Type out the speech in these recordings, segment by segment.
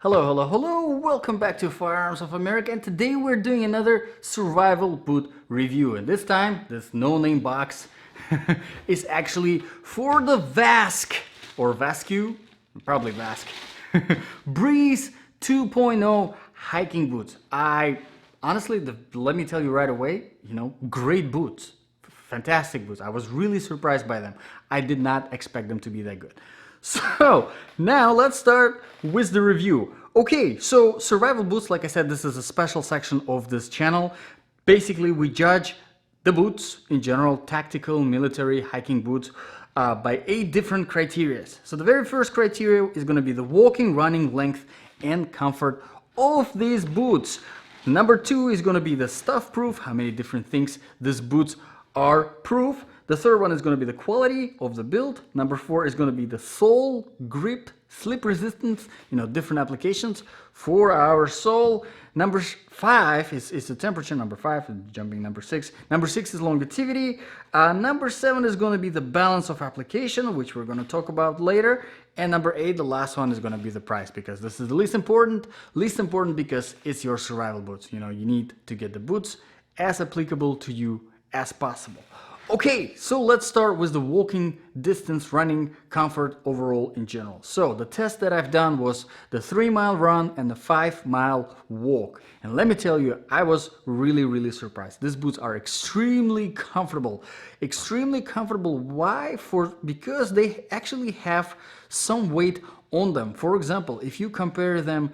Hello, hello, hello! Welcome back to Firearms of America, and today we're doing another survival boot review. And this time, this no-name box is actually for the Vasque, or Vasque, probably Vasque, Breeze 2.0 hiking boots. Honestly, let me tell you right away, great boots. Fantastic boots. I was really surprised by them. I did not expect them to be that good. So now let's start with the review. Okay, so survival boots, like I said, this is a special section of this channel. Basically, we judge the boots in general, tactical, military, hiking boots, by 8 different criteria. So the very first criteria is going to be the walking, running, length, and comfort of these boots. Number 2 is going to be the stuff proof, how many different things these boots are proof. The third one is going to be the quality of the build. Number 4 is going to be the sole, grip, slip resistance, different applications for our sole. Number 5 is the temperature. Number 5, jumping number 6. Number 6 is longevity. Number 7 is going to be the balance of application, which we're going to talk about later. And number 8, the last one, is going to be the price, because this is the least important. Least important because it's your survival boots. You need to get the boots as applicable to you as possible. Okay, so let's start with the walking distance, running, comfort overall in general. So the test that I've done was the 3-mile run and the 5-mile walk. And let me tell you, I was really surprised. These boots are extremely comfortable. Extremely comfortable. Why? Because they actually have some weight on them. For example, if you compare them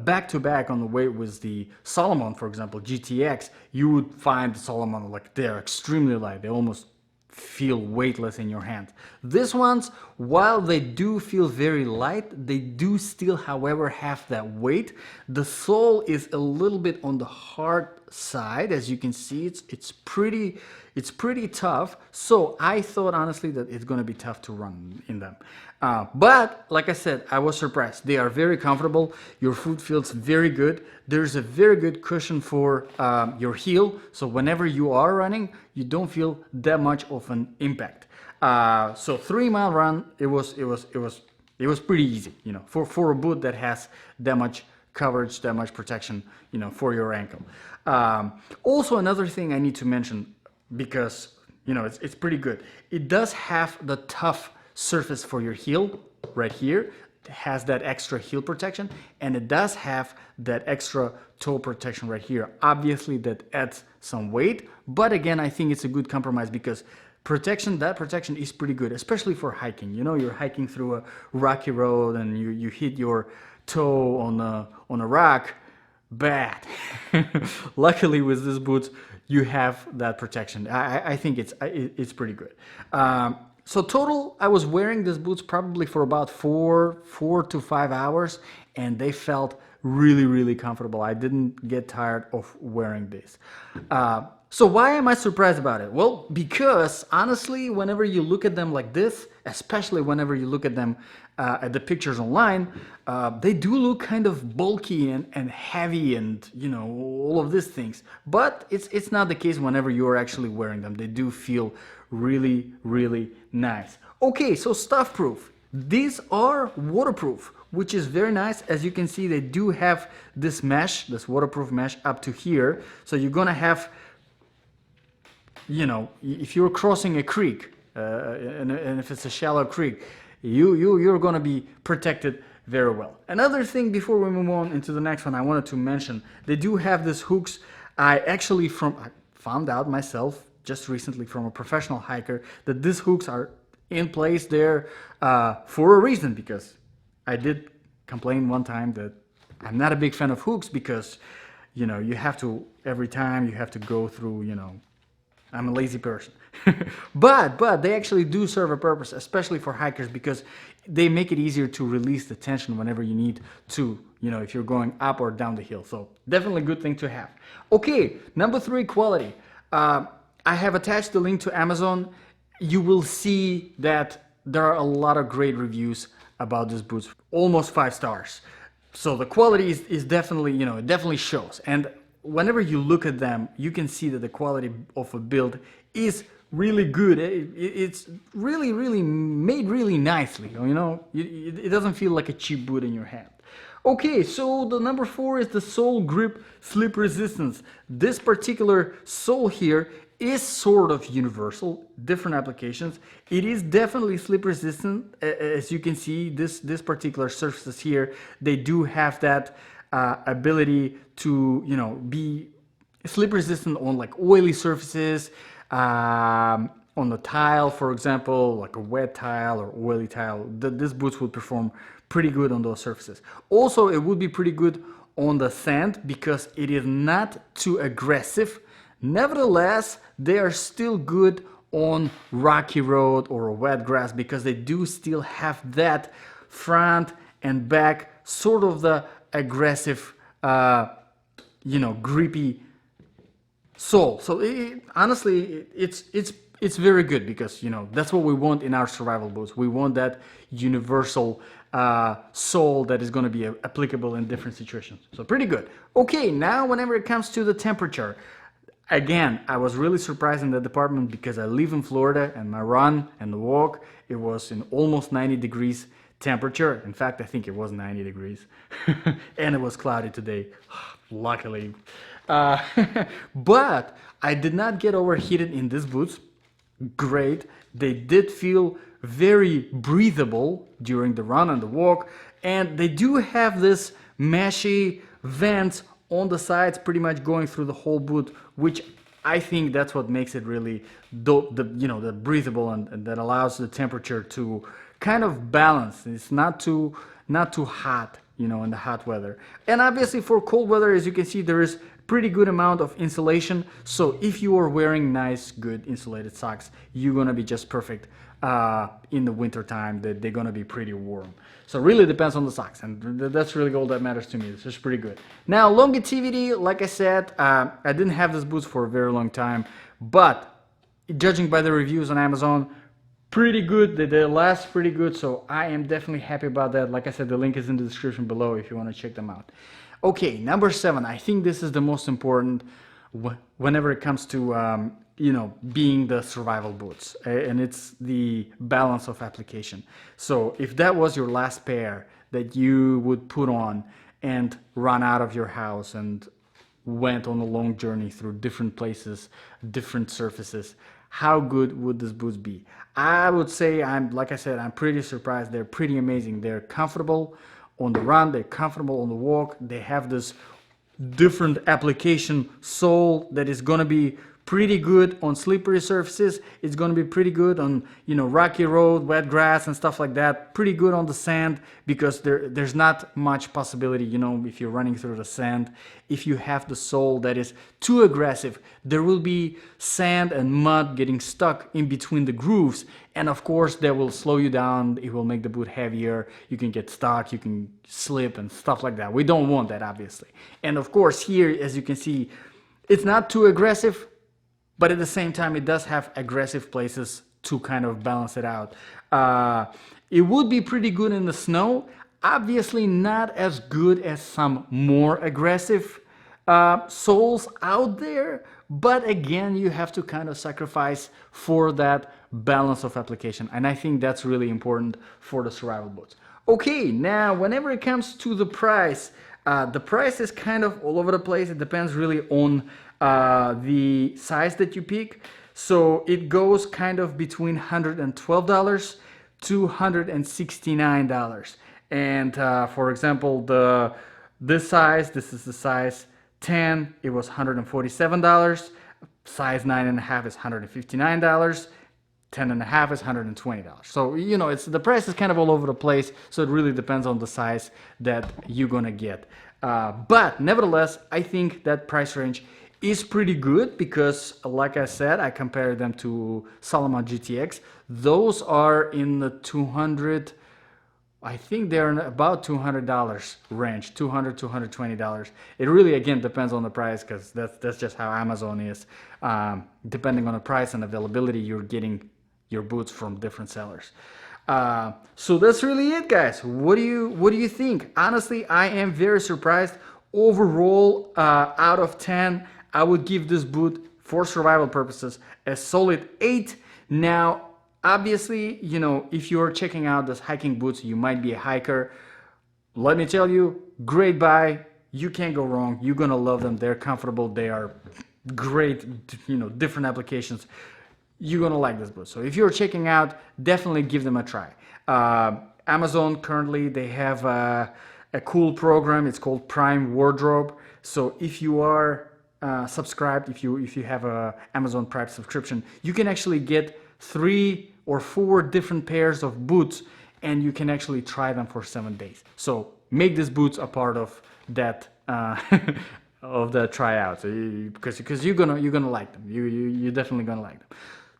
back to back on the weight with the Salomon, for example, GTX, you would find the Salomon, like, they're extremely light. They almost feel weightless in your hand. These ones, while they do feel very light, they do still, however, have that weight. The sole is a little bit on the hard side. As you can see, it's pretty tough. So I thought, honestly, that it's going to be tough to run in them. But like I said, I was surprised. They are very comfortable. Your foot feels very good. There's a very good cushion for your heel, so whenever you are running, you don't feel that much of an impact. So 3-mile run, it was pretty easy. For a boot that has that much coverage, that much protection, for your ankle. Also, another thing I need to mention, because it's pretty good. It does have the tough surface for your heel right here. It has that extra heel protection, and it does have that extra toe protection right here. Obviously, that adds some weight, but again, I think it's a good compromise, because that protection is pretty good, especially for hiking. You're hiking through a rocky road and you hit your toe on a rock. Bad. Luckily, with these boots, you have that protection. I think it's pretty good. So total, I was wearing these boots probably for about 4 to 5 hours, and they felt really comfortable. I didn't get tired of wearing this. So why am I surprised about it? Well, because honestly, whenever you look at them like this, especially whenever you look at them at the pictures online, they do look kind of bulky and heavy, and all of these things. But it's not the case whenever you're actually wearing them. They do feel really nice. Okay, so stuff proof. These are waterproof, which is very nice. As you can see, they do have this mesh, this waterproof mesh up to here. So you're gonna have, if you're crossing a creek, and if it's a shallow creek, you're gonna be protected very well. Another thing before we move on into the next one, I wanted to mention, they do have these hooks. I found out myself just recently from a professional hiker that these hooks are in place there for a reason, because I did complain one time that I'm not a big fan of hooks, because you have to, every time you have to go through, I'm a lazy person. but they actually do serve a purpose, especially for hikers, because they make it easier to release the tension whenever you need to, if you're going up or down the hill. So definitely a good thing to have. Okay, number 3, quality. I have attached the link to Amazon. You will see that there are a lot of great reviews about these boots, almost 5 stars. So the quality is definitely, it definitely shows. And whenever you look at them, you can see that the quality of a build is really good. It's really made really nicely. It doesn't feel like a cheap boot in your hand. Okay, so the number 4 is the sole grip slip resistance. This particular sole here is sort of universal, different applications. It is definitely slip resistant. As you can see, this particular surfaces here, they do have that ability to, you know, be slip resistant on like oily surfaces, on the tile, for example, like a wet tile or oily tile. This boots would perform pretty good on those surfaces. Also, it would be pretty good on the sand because it is not too aggressive. Nevertheless, they are still good on rocky road or wet grass because they do still have that front and back sort of the aggressive, you know, grippy sole. So honestly, it's very good because, you know, that's what we want in our survival boots. We want that universal sole that is going to be applicable in different situations. So pretty good. Okay, now whenever it comes to the temperature, again, I was really surprised in the department because I live in Florida and my run and the walk, it was in almost 90 degrees temperature. In fact, I think it was 90 degrees and it was cloudy today, luckily. But I did not get overheated in these boots. Great. They did feel very breathable during the run and the walk, and they do have this meshy vents on the sides pretty much going through the whole boot, which I think that's what makes it really the breathable and that allows the temperature to kind of balance. It's not too hot, you know, in the hot weather. And obviously for cold weather, as you can see, there is pretty good amount of insulation. So if you are wearing nice, good insulated socks, you're gonna be just perfect in the winter time. They're gonna be pretty warm. So really depends on the socks, and that's really all that matters to me. It's just pretty good. Now longevity, like I said, I didn't have these boots for a very long time, but judging by the reviews on Amazon, pretty good. They last pretty good, so I am definitely happy about that. Like I said, the link is in the description below if you want to check them out. Okay, number 7. I think this is the most important whenever it comes to you know, being the survival boots, and it's the balance of application. So if that was your last pair that you would put on and run out of your house and went on a long journey through different places, different surfaces, how good would these boots be? I would say, like I said, I'm pretty surprised. They're pretty amazing. They're comfortable on the run, they're comfortable on the walk. They have this different application sole that is going to be pretty good on slippery surfaces. It's going to be pretty good on, you know, rocky road, wet grass and stuff like that. Pretty good on the sand because there's not much possibility, you know, if you're running through the sand, if you have the sole that is too aggressive, there will be sand and mud getting stuck in between the grooves, and of course that will slow you down. It will make the boot heavier. You can get stuck, you can slip and stuff like that. We don't want that, obviously. And of course here, as you can see, it's not too aggressive, but at the same time, it does have aggressive places to kind of balance it out. It would be pretty good in the snow. Obviously not as good as some more aggressive soles out there. But again, you have to kind of sacrifice for that balance of application. And I think that's really important for the survival boots. Okay, now whenever it comes to the price is kind of all over the place. It depends really on the size that you pick. So it goes kind of between $112 to $169. And for example, this is the size 10, it was $147. Size 9.5 is $159. 10.5 is $120. So, you know, the price is kind of all over the place. So it really depends on the size that you're gonna get. But nevertheless, I think that price range is pretty good because, like I said, I compared them to Salomon GTX. Those are in the 200, I think they're in about $200 range, $200, $220. It really, again, depends on the price because that's just how Amazon is. Depending on the price and availability, you're getting your boots from different sellers. So that's really it, guys. What do you think? Honestly, I am very surprised. Overall, out of 10, I would give this boot, for survival purposes, a solid 8. Now, obviously, you know, if you're checking out these hiking boots, you might be a hiker. Let me tell you, great buy. You can't go wrong. You're gonna love them. They're comfortable. They are great, you know, different applications. You're gonna like this boot. So if you're checking out, definitely give them a try. Amazon currently, they have a cool program. It's called Prime Wardrobe. So if you are subscribed, if you have a Amazon Prime subscription, you can actually get 3 or 4 different pairs of boots, and you can actually try them for 7 days. So make these boots a part of that of the tryout, because you're gonna like them. You're definitely gonna like them.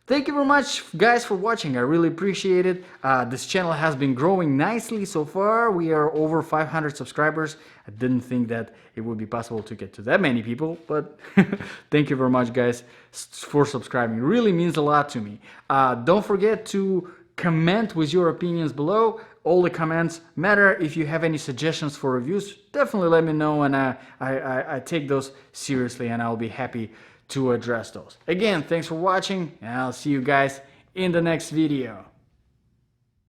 Thank you very much, guys, for watching. I really appreciate it. This channel has been growing nicely so far. We are over 500 subscribers. I didn't think that it would be possible to get to that many people, but thank you very much, guys, for subscribing. It really means a lot to me. Don't forget to comment with your opinions below. All the comments matter. If you have any suggestions for reviews, definitely let me know, and I take those seriously, and I'll be happy to address those. Again, thanks for watching, and I'll see you guys in the next video.